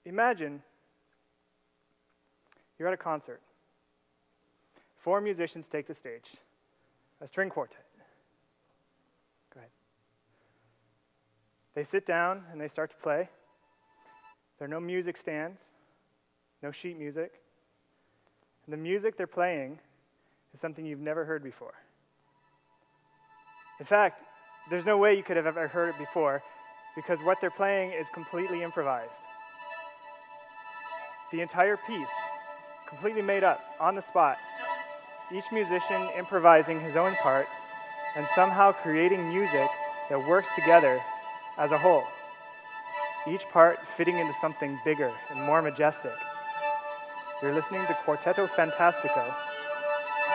Imagine you're at a concert. 4 musicians take the stage, a string quartet. Go ahead. They sit down and they start to play. There are no music stands, no sheet music. And the music they're playing is something you've never heard before. In fact, there's no way you could have ever heard it before because what they're playing is completely improvised. The entire piece, completely made up, on the spot. Each musician improvising his own part and somehow creating music that works together as a whole. Each part fitting into something bigger and more majestic. You're listening to Quartetto Fantastico,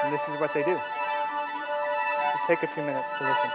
and this is what they do. Just take a few minutes to listen.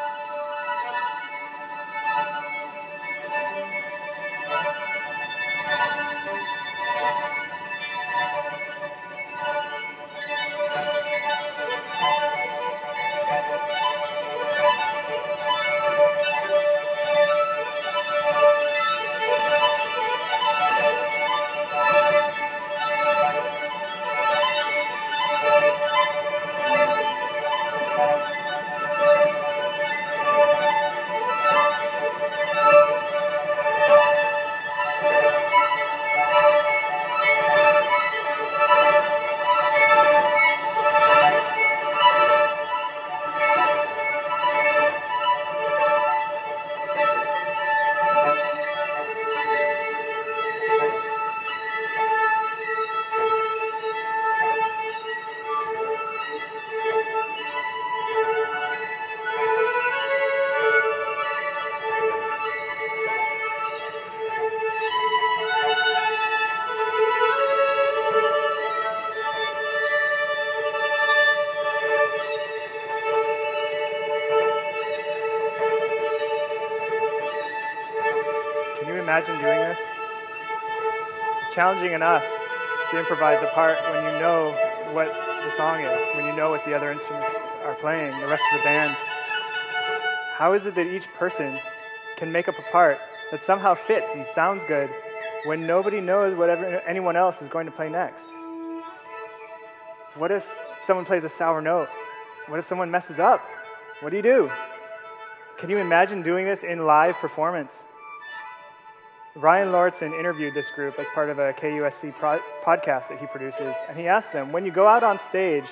Imagine doing this. It's challenging enough to improvise a part when you know what the song is, when you know what the other instruments are playing, the rest of the band. How is it that each person can make up a part that somehow fits and sounds good when nobody knows what anyone else is going to play next? What if someone plays a sour note? What if someone messes up? What do you do? Can you imagine doing this in live performance? Ryan Lauritsen interviewed this group as part of a KUSC podcast that he produces, and he asked them, when you go out on stage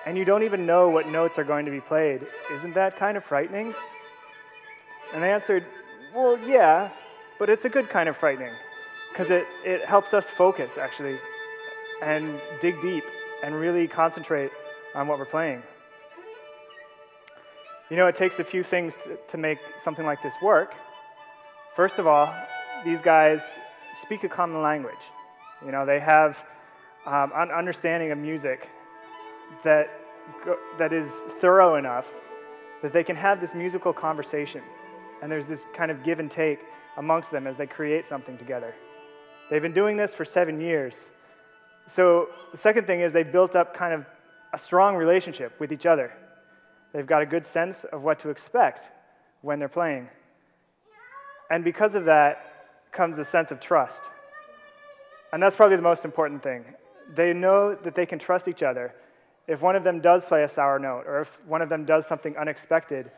and you don't even know what notes are going to be played, isn't that kind of frightening? And they answered, well, yeah, but it's a good kind of frightening, because it helps us focus, actually, and dig deep and really concentrate on what we're playing. You know, it takes a few things to make something like this work. First of all, these guys speak a common language. You know, they have an understanding of music that is thorough enough that they can have this musical conversation, and there's this kind of give and take amongst them as they create something together. They've been doing this for 7 years. So the second thing is they built up kind of a strong relationship with each other. They've got a good sense of what to expect when they're playing. And because of that comes a sense of trust. And that's probably the most important thing. They know that they can trust each other. If one of them does play a sour note, or if one of them does something unexpected,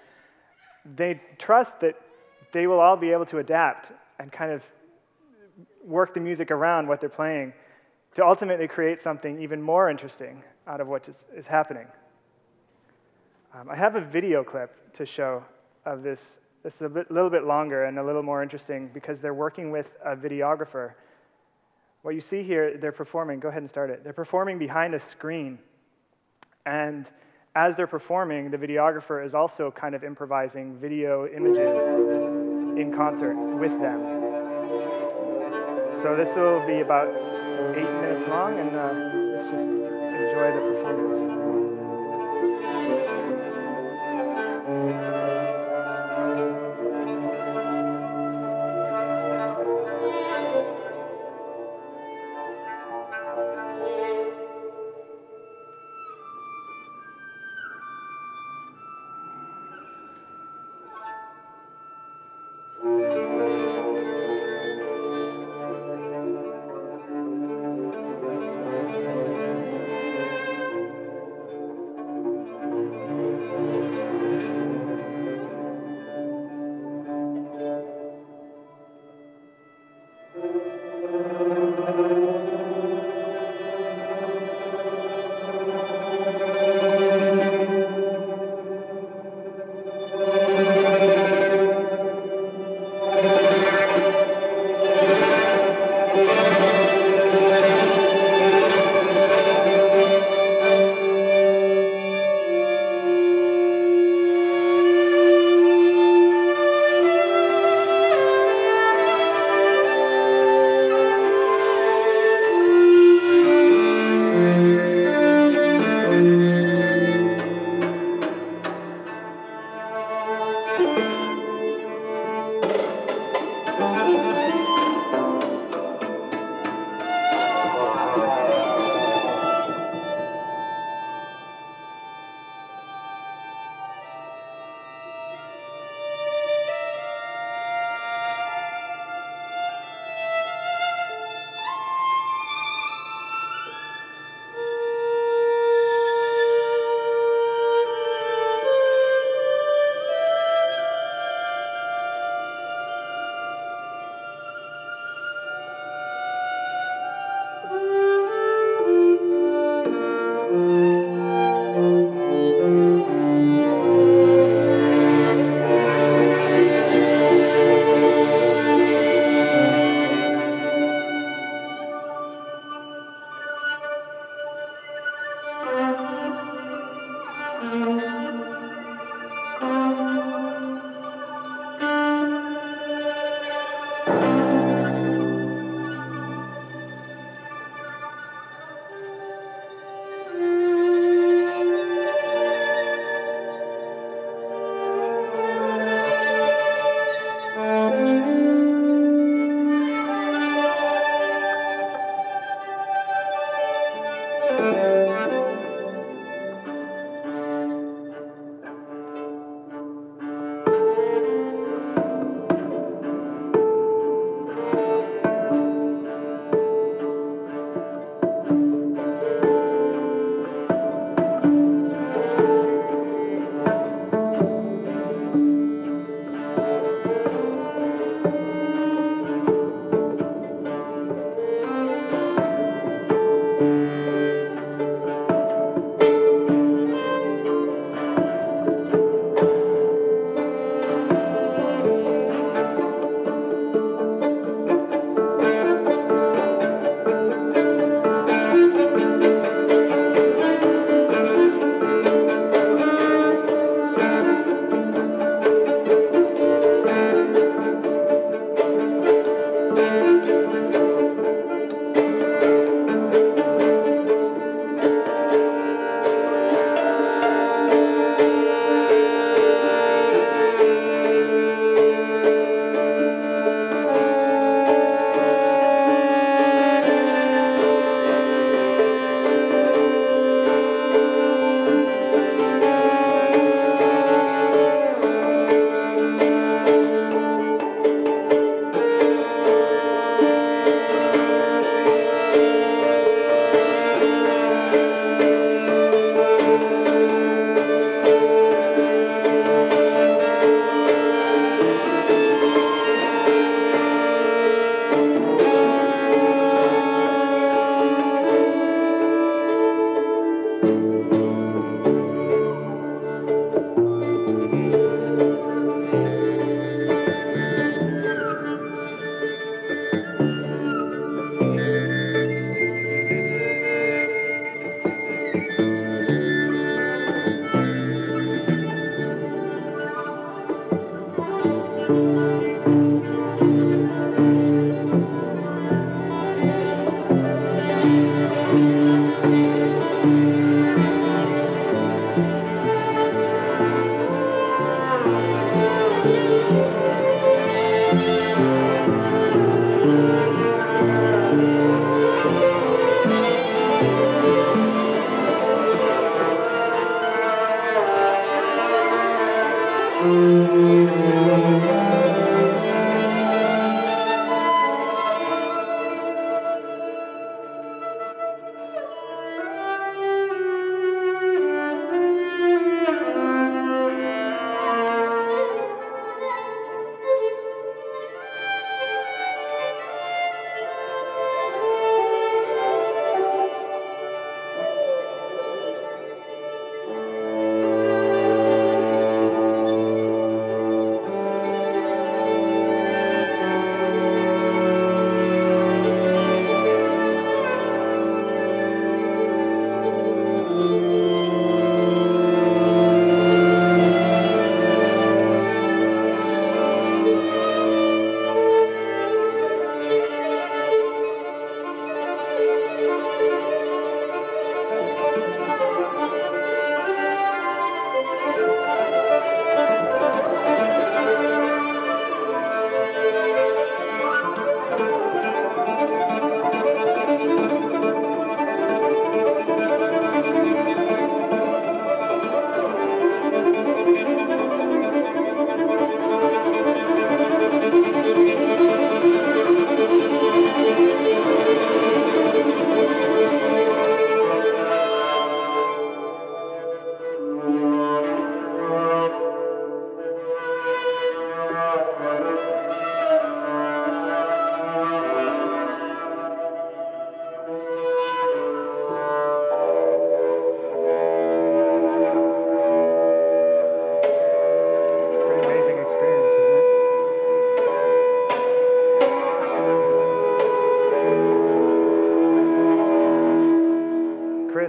they trust that they will all be able to adapt and kind of work the music around what they're playing to ultimately create something even more interesting out of what is happening. I have a video clip to show of this. This is a little bit longer and a little more interesting because they're working with a videographer. What you see here, they're performing. Go ahead and start it. They're performing behind a screen. And as they're performing, the videographer is also kind of improvising video images in concert with them. So this will be about 8 minutes long, and let's just enjoy the performance.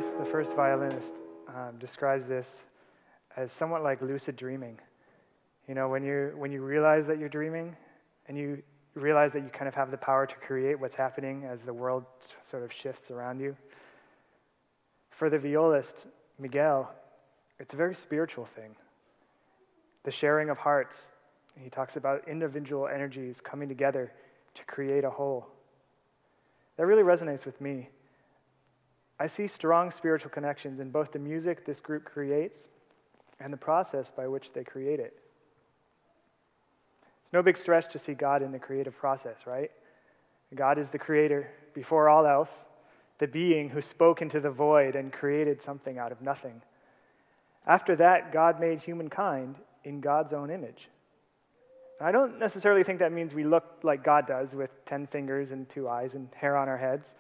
Lewis, the first violinist, describes this as somewhat like lucid dreaming. You know, when you realize that you're dreaming, and you realize that you kind of have the power to create what's happening as the world sort of shifts around you. For the violist, Miguel, it's a very spiritual thing. The sharing of hearts. He talks about individual energies coming together to create a whole. That really resonates with me. I see strong spiritual connections in both the music this group creates and the process by which they create it. It's no big stretch to see God in the creative process, right? God is the creator before all else, the being who spoke into the void and created something out of nothing. After that, God made humankind in God's own image. I don't necessarily think that means we look like God does with 10 fingers and 2 eyes and hair on our heads.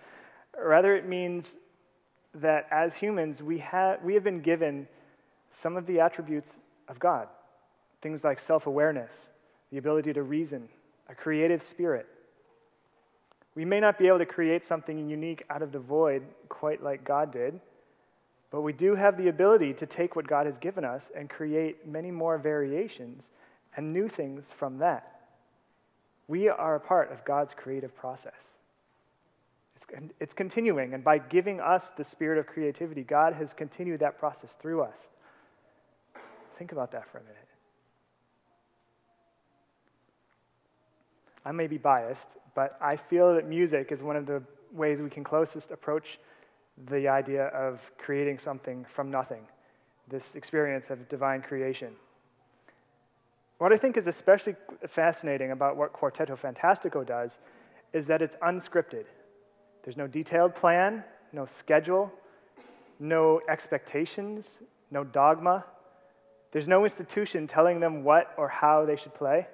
Rather, it means that as humans, we have been given some of the attributes of God. Things like self-awareness, the ability to reason, a creative spirit. We may not be able to create something unique out of the void quite like God did, but we do have the ability to take what God has given us and create many more variations and new things from that. We are a part of God's creative process. It's continuing, and by giving us the spirit of creativity, God has continued that process through us. Think about that for a minute. I may be biased, but I feel that music is one of the ways we can closest approach the idea of creating something from nothing, this experience of divine creation. What I think is especially fascinating about what Quartetto Fantastico does is that it's unscripted. There's no detailed plan, no schedule, no expectations, no dogma. There's no institution telling them what or how they should play.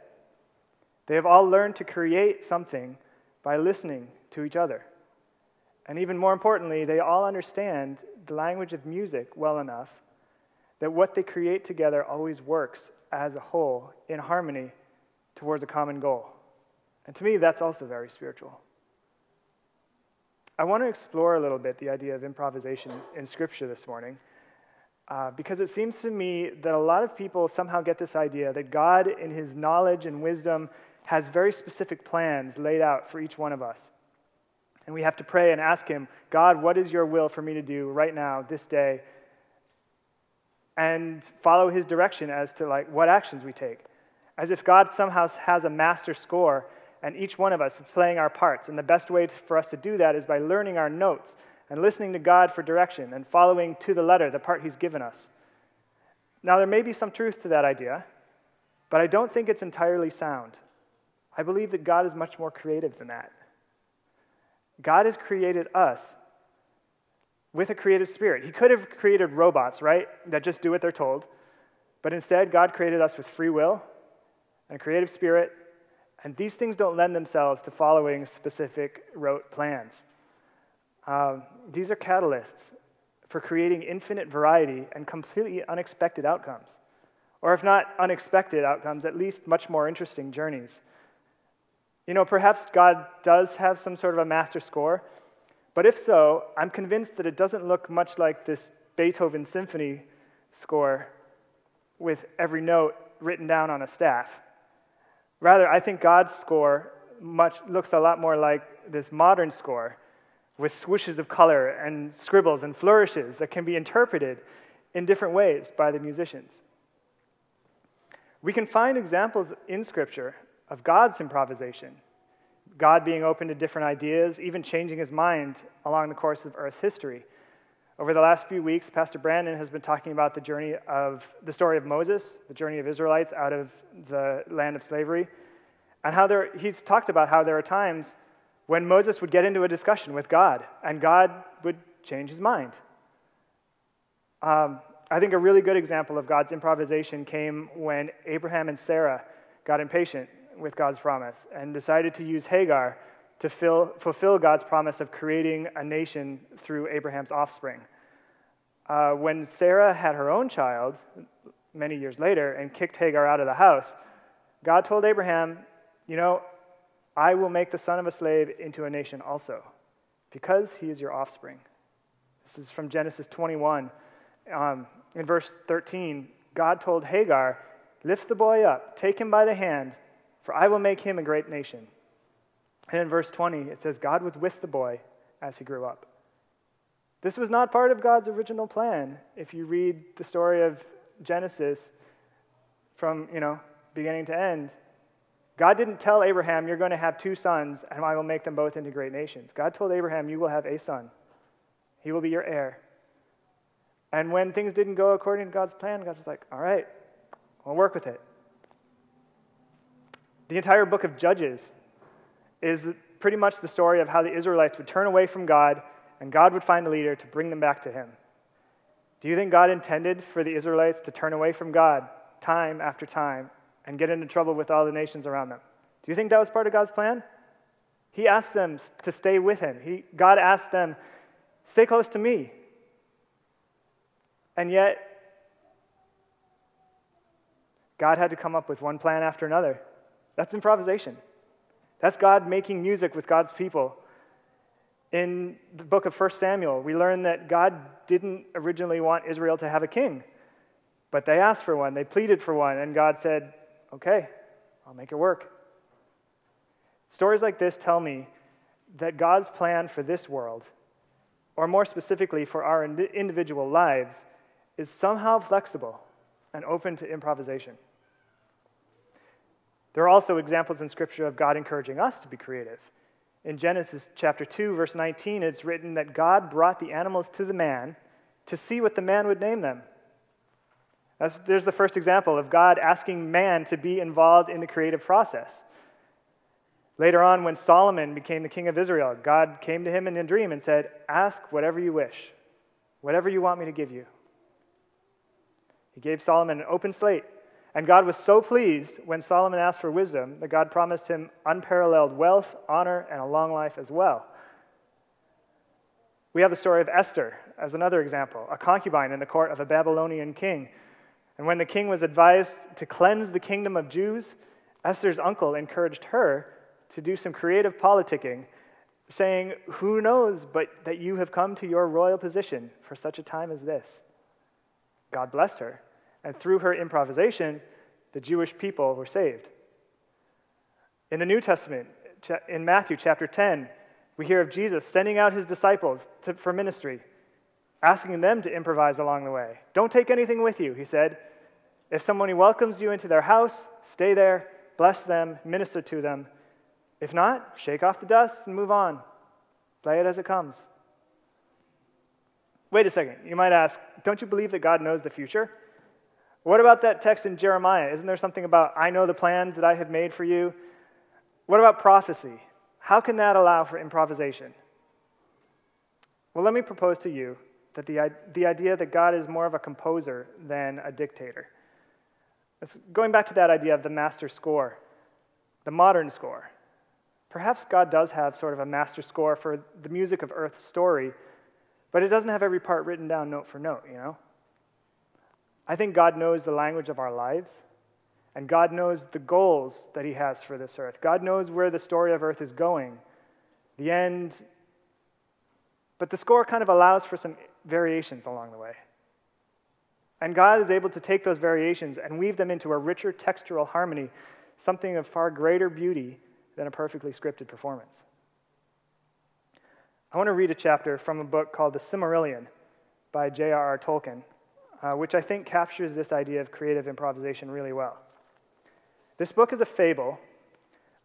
They have all learned to create something by listening to each other. And even more importantly, they all understand the language of music well enough that what they create together always works as a whole in harmony towards a common goal. And to me, that's also very spiritual. I want to explore a little bit the idea of improvisation in Scripture this morning, because it seems to me that a lot of people somehow get this idea that God, in his knowledge and wisdom, has very specific plans laid out for each one of us. And we have to pray and ask him, God, what is your will for me to do right now, this day? And follow his direction as to what actions we take. As if God somehow has a master score and each one of us is playing our parts. And the best way for us to do that is by learning our notes and listening to God for direction and following to the letter the part he's given us. Now, there may be some truth to that idea, but I don't think it's entirely sound. I believe that God is much more creative than that. God has created us with a creative spirit. He could have created robots, right, that just do what they're told. But instead, God created us with free will and a creative spirit, and these things don't lend themselves to following specific rote plans. These are catalysts for creating infinite variety and completely unexpected outcomes. Or if not unexpected outcomes, at least much more interesting journeys. You know, perhaps God does have some sort of a master score, but if so, I'm convinced that it doesn't look much like this Beethoven symphony score with every note written down on a staff. Rather, I think God's score looks a lot more like this modern score with swooshes of color and scribbles and flourishes that can be interpreted in different ways by the musicians. We can find examples in Scripture of God's improvisation, God being open to different ideas, even changing his mind along the course of Earth's history. Over the last few weeks, Pastor Brandon has been talking about the story of Moses, the journey of Israelites out of the land of slavery, and he's talked about how there are times when Moses would get into a discussion with God, and God would change his mind. I think a really good example of God's improvisation came when Abraham and Sarah got impatient with God's promise and decided to use Hagar to fulfill God's promise of creating a nation through Abraham's offspring. When Sarah had her own child many years later and kicked Hagar out of the house, God told Abraham, I will make the son of a slave into a nation also, because he is your offspring. This is from Genesis 21. In verse 13, God told Hagar, "Lift the boy up, take him by the hand, for I will make him a great nation." And in verse 20, it says, God was with the boy as he grew up. This was not part of God's original plan. If you read the story of Genesis from, beginning to end, God didn't tell Abraham, you're going to have 2 sons, and I will make them both into great nations. God told Abraham, you will have a son. He will be your heir. And when things didn't go according to God's plan, God was like, all right, we'll work with it. The entire book of Judges is pretty much the story of how the Israelites would turn away from God, and God would find a leader to bring them back to him. Do you think God intended for the Israelites to turn away from God time after time and get into trouble with all the nations around them? Do you think that was part of God's plan? He asked them to stay with him. God asked them, stay close to me. And yet, God had to come up with one plan after another. That's improvisation. That's God making music with God's people. In the book of 1 Samuel, we learn that God didn't originally want Israel to have a king, but they asked for one, they pleaded for one, and God said, okay, I'll make it work. Stories like this tell me that God's plan for this world, or more specifically for our individual lives, is somehow flexible and open to improvisation. There are also examples in Scripture of God encouraging us to be creative. In Genesis chapter 2, verse 19, it's written that God brought the animals to the man to see what the man would name them. There's the first example of God asking man to be involved in the creative process. Later on, when Solomon became the king of Israel, God came to him in a dream and said, ask whatever you wish, whatever you want me to give you. He gave Solomon an open slate. And God was so pleased when Solomon asked for wisdom that God promised him unparalleled wealth, honor, and a long life as well. We have the story of Esther as another example, a concubine in the court of a Babylonian king. And when the king was advised to cleanse the kingdom of Jews, Esther's uncle encouraged her to do some creative politicking, saying, who knows but that you have come to your royal position for such a time as this. God blessed her. And through her improvisation, the Jewish people were saved. In the New Testament, in Matthew chapter 10, we hear of Jesus sending out his disciples for ministry, asking them to improvise along the way. Don't take anything with you, he said. If someone welcomes you into their house, stay there, bless them, minister to them. If not, shake off the dust and move on. Play it as it comes. Wait a second, you might ask, don't you believe that God knows the future? What about that text in Jeremiah? Isn't there something about, I know the plans that I have made for you? What about prophecy? How can that allow for improvisation? Well, let me propose to you that the idea that God is more of a composer than a dictator. It's going back to that idea of the master score, the modern score. Perhaps God does have sort of a master score for the music of Earth's story, but it doesn't have every part written down note for note, I think God knows the language of our lives, and God knows the goals that he has for this earth. God knows where the story of earth is going, the end, but the score kind of allows for some variations along the way. And God is able to take those variations and weave them into a richer textural harmony, something of far greater beauty than a perfectly scripted performance. I want to read a chapter from a book called The Silmarillion by J.R.R. Tolkien, which I think captures this idea of creative improvisation really well. This book is a fable,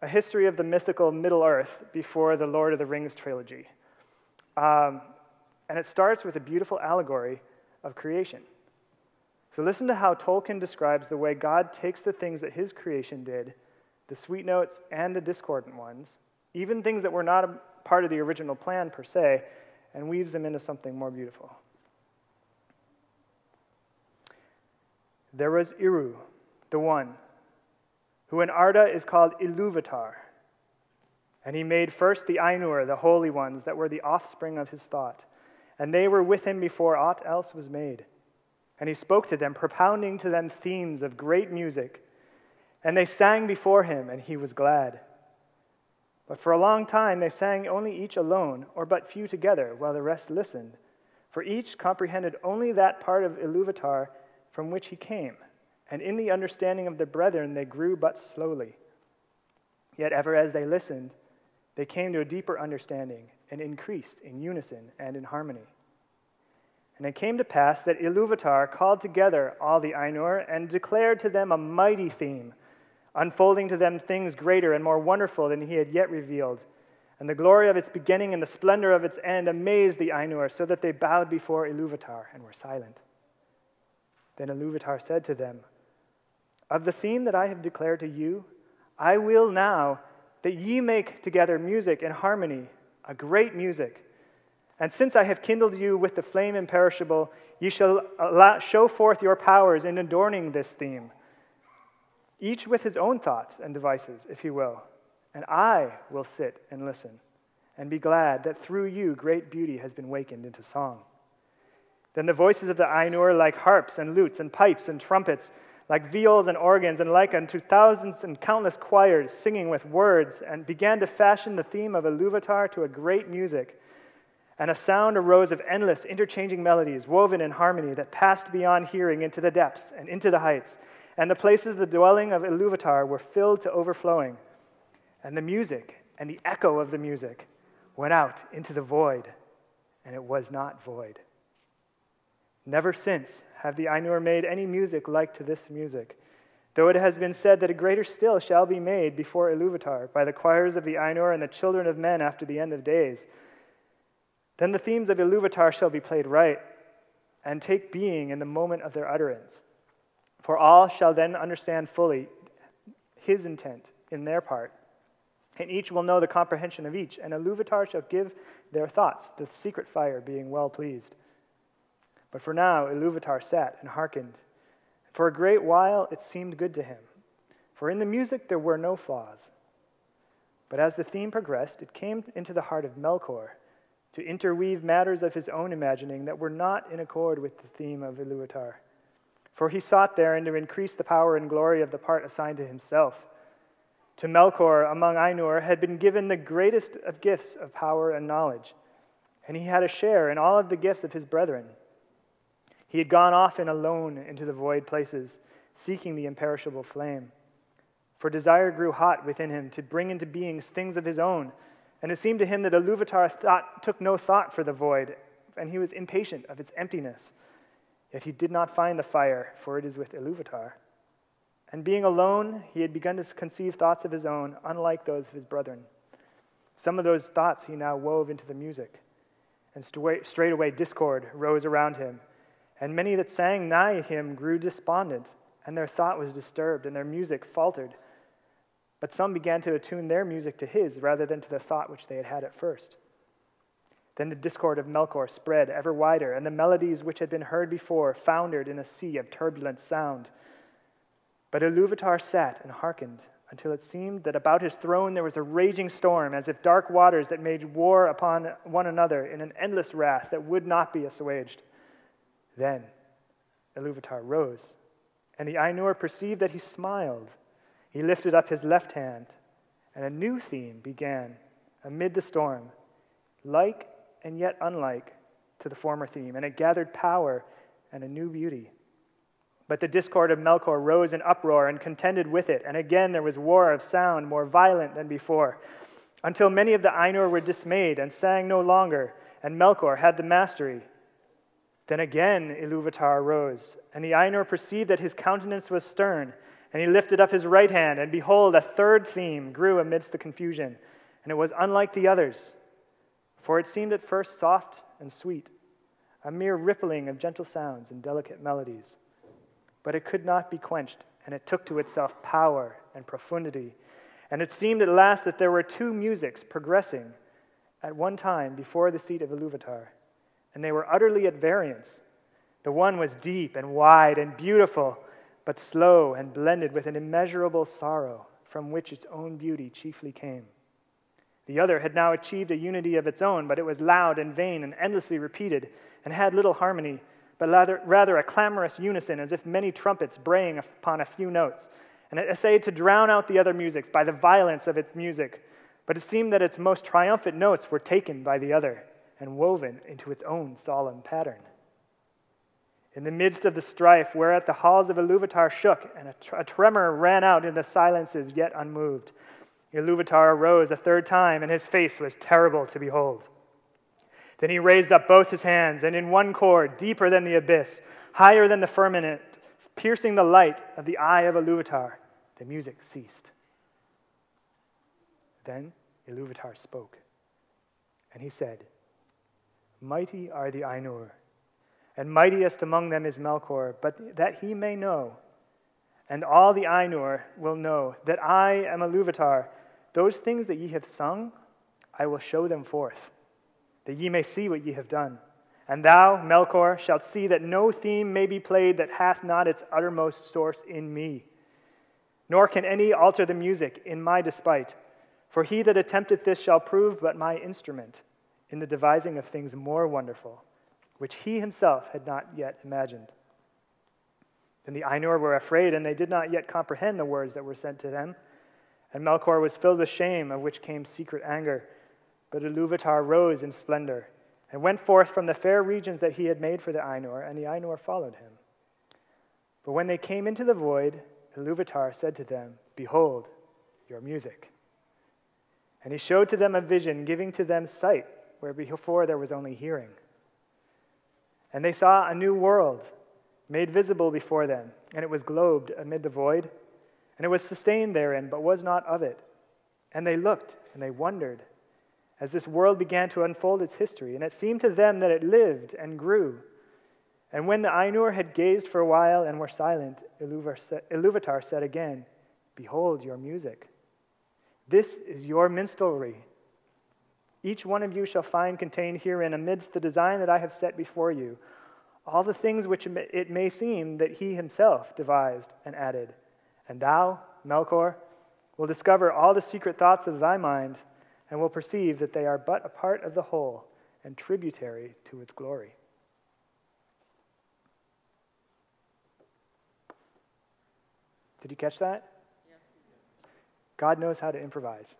a history of the mythical Middle-earth before the Lord of the Rings trilogy. And it starts with a beautiful allegory of creation. So listen to how Tolkien describes the way God takes the things that his creation did, the sweet notes and the discordant ones, even things that were not a part of the original plan per se, and weaves them into something more beautiful. There was Iru, the one, who in Arda is called Ilúvatar. And he made first the Ainur, the holy ones, that were the offspring of his thought. And they were with him before aught else was made. And he spoke to them, propounding to them themes of great music. And they sang before him, and he was glad. But for a long time they sang only each alone, or but few together, while the rest listened. for each comprehended only that part of Iluvatar from which he came, and in the understanding of the brethren they grew but slowly. Yet ever as they listened, they came to a deeper understanding and increased in unison and in harmony. And it came to pass that Iluvatar called together all the Ainur and declared to them a mighty theme, unfolding to them things greater and more wonderful than he had yet revealed. And the glory of its beginning and the splendor of its end amazed the Ainur, so that they bowed before Iluvatar and were silent. Then Iluvatar said to them, "Of the theme that I have declared to you, I will now that ye make together music in harmony, a great music. And since I have kindled you with the flame imperishable, ye shall show forth your powers in adorning this theme, each with his own thoughts and devices, if he will. And I will sit and listen, and be glad that through you great beauty has been wakened into song." Then the voices of the Ainur, like harps and lutes and pipes and trumpets, like viols and organs, and like unto thousands and countless choirs, singing with words, and began to fashion the theme of Iluvatar to a great music. And a sound arose of endless interchanging melodies, woven in harmony, that passed beyond hearing into the depths and into the heights. And the places of the dwelling of Iluvatar were filled to overflowing. And the music and the echo of the music went out into the void, and it was not void. Never since have the Ainur made any music like to this music, though it has been said that a greater still shall be made before Iluvatar by the choirs of the Ainur and the children of men after the end of days. Then the themes of Iluvatar shall be played right, and take being in the moment of their utterance. For all shall then understand fully his intent in their part, and each will know the comprehension of each, and Iluvatar shall give their thoughts, the secret fire being well pleased. But for now Iluvatar sat and hearkened. For a great while it seemed good to him, for in the music there were no flaws. But as the theme progressed, it came into the heart of Melkor to interweave matters of his own imagining that were not in accord with the theme of Iluvatar. For he sought therein to increase the power and glory of the part assigned to himself. To Melkor among Ainur had been given the greatest of gifts of power and knowledge, and he had a share in all of the gifts of his brethren. He had gone often alone into the void places, seeking the imperishable flame. For desire grew hot within him to bring into being things of his own, and it seemed to him that Iluvatar took no thought for the void, and he was impatient of its emptiness. Yet he did not find the fire, for it is with Iluvatar. And being alone, he had begun to conceive thoughts of his own, unlike those of his brethren. Some of those thoughts he now wove into the music, and straightway discord rose around him. And many that sang nigh him grew despondent, and their thought was disturbed, and their music faltered. But some began to attune their music to his, rather than to the thought which they had had at first. Then the discord of Melkor spread ever wider, and the melodies which had been heard before foundered in a sea of turbulent sound. But Iluvatar sat and hearkened, until it seemed that about his throne there was a raging storm, as if dark waters that made war upon one another in an endless wrath that would not be assuaged. Then Iluvatar rose, and the Ainur perceived that he smiled. He lifted up his left hand, and a new theme began amid the storm, like and yet unlike to the former theme, and it gathered power and a new beauty. But the discord of Melkor rose in uproar and contended with it, and again there was war of sound more violent than before, until many of the Ainur were dismayed and sang no longer, and Melkor had the mastery. Then again Iluvatar rose, and the Ainur perceived that his countenance was stern, and he lifted up his right hand, and behold, a third theme grew amidst the confusion, and it was unlike the others. For it seemed at first soft and sweet, a mere rippling of gentle sounds and delicate melodies. But it could not be quenched, and it took to itself power and profundity. And it seemed at last that there were two musics progressing at one time before the seat of Iluvatar, and they were utterly at variance. The one was deep and wide and beautiful, but slow and blended with an immeasurable sorrow, from which its own beauty chiefly came. The other had now achieved a unity of its own, but it was loud and vain and endlessly repeated, and had little harmony, but rather a clamorous unison, as if many trumpets braying upon a few notes. And it essayed to drown out the other musics by the violence of its music, but it seemed that its most triumphant notes were taken by the other, and woven into its own solemn pattern. In the midst of the strife, whereat the halls of Iluvatar shook, and a tremor ran out in the silences yet unmoved, Iluvatar arose a third time, and his face was terrible to behold. Then he raised up both his hands, and in one chord, deeper than the abyss, higher than the firmament, piercing the light of the eye of Iluvatar, the music ceased. Then Iluvatar spoke, and he said, "Mighty are the Ainur, and mightiest among them is Melkor, but that he may know, and all the Ainur will know, that I am Iluvatar. Those things that ye have sung, I will show them forth, that ye may see what ye have done. And thou, Melkor, shalt see that no theme may be played that hath not its uttermost source in me. Nor can any alter the music in my despite, for he that attempteth this shall prove but my instrument in the devising of things more wonderful, which he himself had not yet imagined." Then the Ainur were afraid, and they did not yet comprehend the words that were sent to them. And Melkor was filled with shame, of which came secret anger. But Iluvatar rose in splendor, and went forth from the fair regions that he had made for the Ainur, and the Ainur followed him. But when they came into the void, Iluvatar said to them, "Behold, your music." And he showed to them a vision, giving to them sight, where before there was only hearing. And they saw a new world, made visible before them, and it was globed amid the void, and it was sustained therein, but was not of it. And they looked, and they wondered, as this world began to unfold its history, and it seemed to them that it lived and grew. And when the Ainur had gazed for a while and were silent, Iluvatar said again, "Behold your music. This is your minstrelsy. Each one of you shall find contained herein, amidst the design that I have set before you, all the things which it may seem that he himself devised and added. And thou, Melkor, will discover all the secret thoughts of thy mind, and will perceive that they are but a part of the whole and tributary to its glory." Did you catch that? Yes. God knows how to improvise.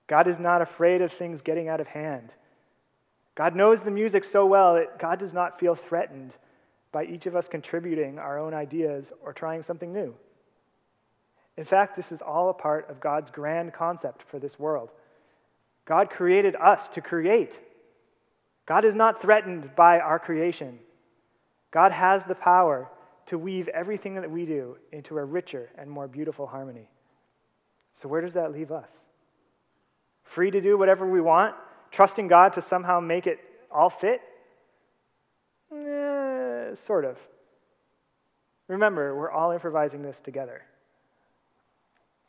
God is not afraid of things getting out of hand. God knows the music so well that God does not feel threatened by each of us contributing our own ideas or trying something new. In fact, this is all a part of God's grand concept for this world. God created us to create. God is not threatened by our creation. God has the power to weave everything that we do into a richer and more beautiful harmony. So where does that leave us? Free to do whatever we want, trusting God to somehow make it all fit? Sort of. Remember, we're all improvising this together.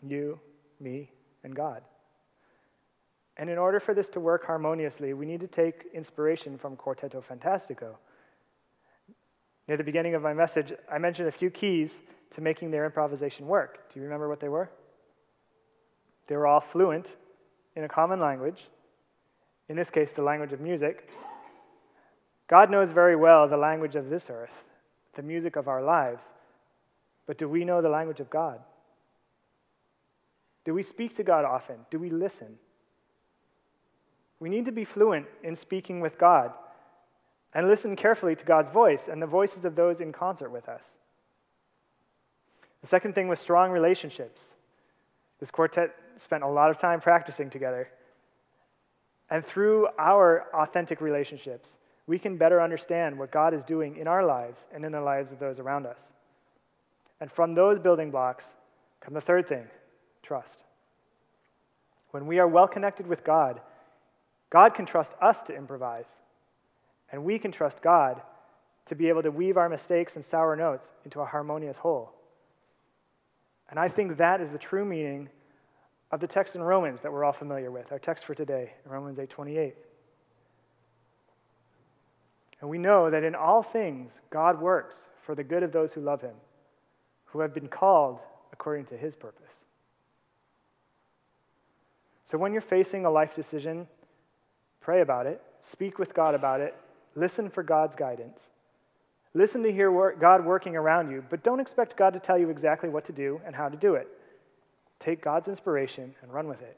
You, me, and God. And in order for this to work harmoniously, we need to take inspiration from Quartetto Fantastico. Near the beginning of my message, I mentioned a few keys to making their improvisation work. Do you remember what they were? They were all fluent in a common language, in this case, the language of music. God knows very well the language of this earth, the music of our lives, but do we know the language of God? Do we speak to God often? Do we listen? We need to be fluent in speaking with God and listen carefully to God's voice and the voices of those in concert with us. The second thing was strong relationships. This quartet spent a lot of time practicing together. And through our authentic relationships, we can better understand what God is doing in our lives and in the lives of those around us. And from those building blocks come the third thing, trust. When we are well connected with God, God can trust us to improvise, and we can trust God to be able to weave our mistakes and sour notes into a harmonious whole. And I think that is the true meaning of the text in Romans that we're all familiar with, our text for today, Romans 8:28. And we know that in all things, God works for the good of those who love him, who have been called according to his purpose. So when you're facing a life decision, pray about it, speak with God about it, listen for God's guidance. Listen to hear God working around you, but don't expect God to tell you exactly what to do and how to do it. Take God's inspiration and run with it.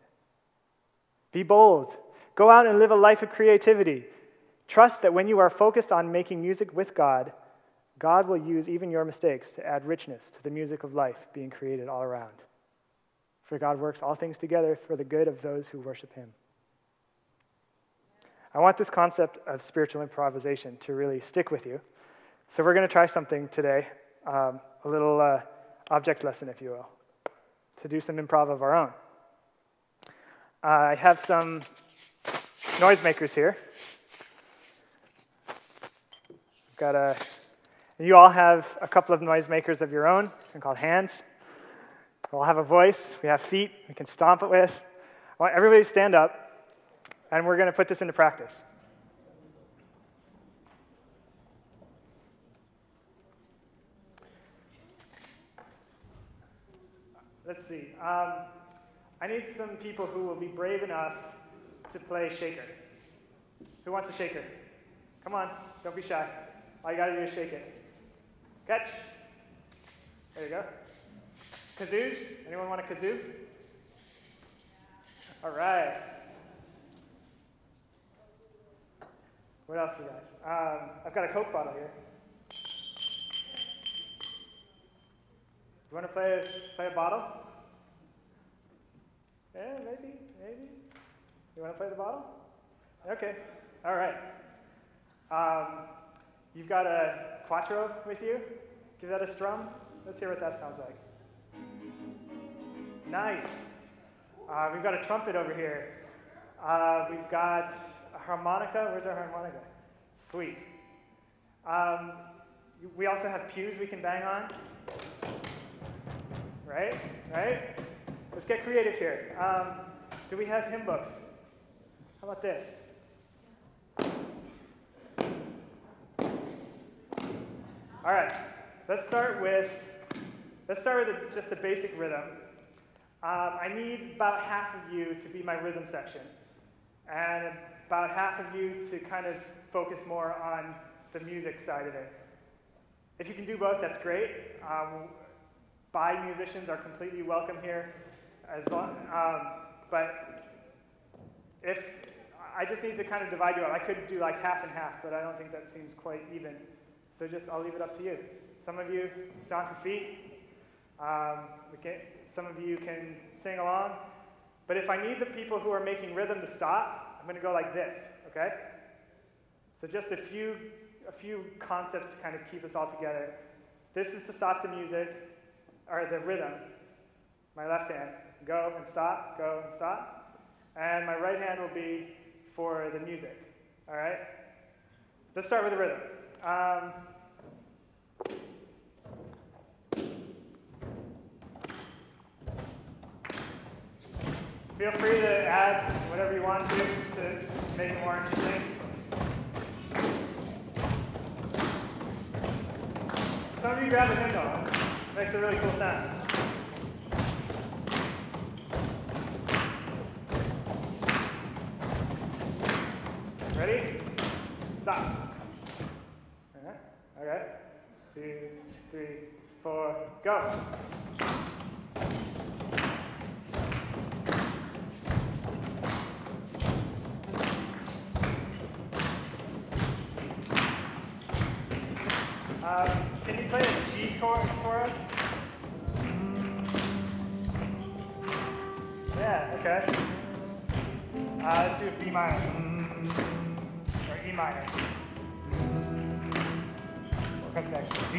Be bold. Go out and live a life of creativity. Trust that when you are focused on making music with God, God will use even your mistakes to add richness to the music of life being created all around. For God works all things together for the good of those who worship him. I want this concept of spiritual improvisation to really stick with you. So we're going to try something today, a little object lesson, if you will, to do some improv of our own. I have some noisemakers here. You all have a couple of noisemakers of your own. They're called hands. We all have a voice. We have feet we can stomp it with. I want everybody to stand up, and we're going to put this into practice. Let's see. I need some people who will be brave enough to play shaker. Who wants a shaker? Come on, don't be shy. All you gotta do is shake it. Catch. There you go. Kazoos? Anyone want a kazoo? All right. What else we got? I've got a Coke bottle here. You want to play a bottle? Yeah, maybe. You want to play the bottle? Okay. All right. You've got a quattro with you? Give that a strum. Let's hear what that sounds like. Nice. We've got a trumpet over here. We've got a harmonica. Where's our harmonica? Sweet. We also have pews we can bang on. Right? Let's get creative here. Do we have hymn books? How about this? All right, let's start with just a basic rhythm. I need about half of you to be my rhythm section, and about half of you to kind of focus more on the music side of it. If you can do both, that's great. Bi musicians are completely welcome here, but if I just need to kind of divide you up. I could do like half and half, but I don't think that seems quite even. So I'll leave it up to you. Some of you stomp your feet. Some of you can sing along. But if I need the people who are making rhythm to stop, I'm going to go like this, okay? So just a few concepts to kind of keep us all together. This is to stop the music, or the rhythm. My left hand, go and stop, go and stop. And my right hand will be for the music, all right? Let's start with the rhythm. Feel free to add whatever you want to make it more interesting. Some of you grab a hymnal. It makes a really cool sound. Ready? Stop. Okay. 2, 3, 4, go. Can you play a G chord for us? Yeah, okay. Let's do a B minor. Or E minor. We'll cut back to D.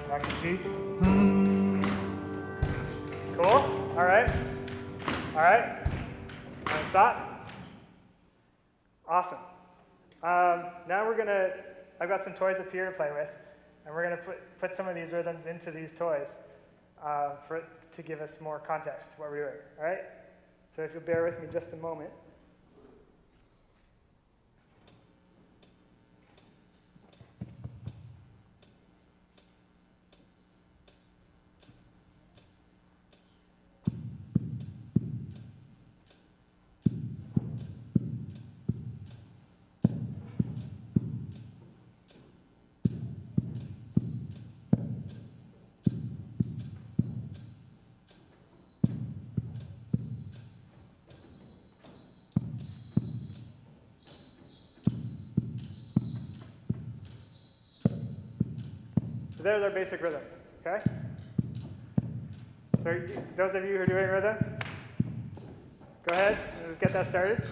Back to G. Cool. All right. And stop. Awesome. Now I've got some toys up here to play with, and we're going to put some of these rhythms into these toys to give us more context to what we're doing, all right? So if you'll bear with me just a moment. there's our basic rhythm, okay? So those of you who are doing rhythm, go ahead, let's get that started.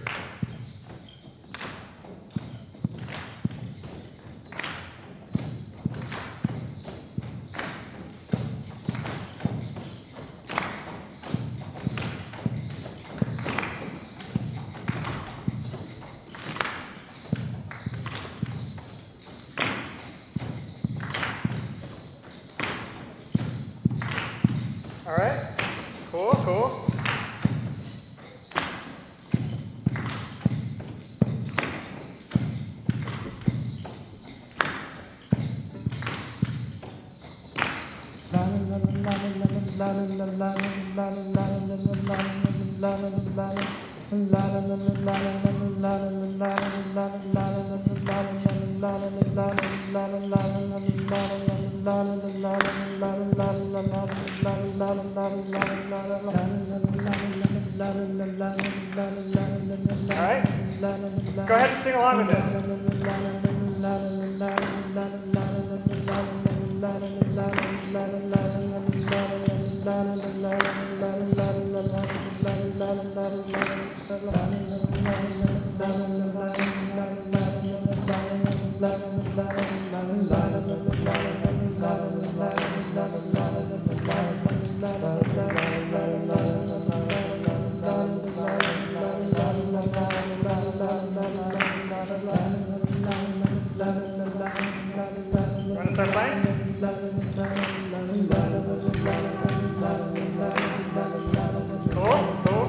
All right, cool, cool. All right, go ahead and sing along with this. You want to start playing? Cool, cool.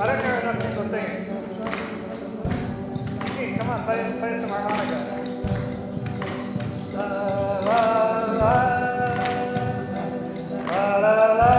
I don't hear enough people singing. Hey, come on, play some harmonica. La la la, la la la.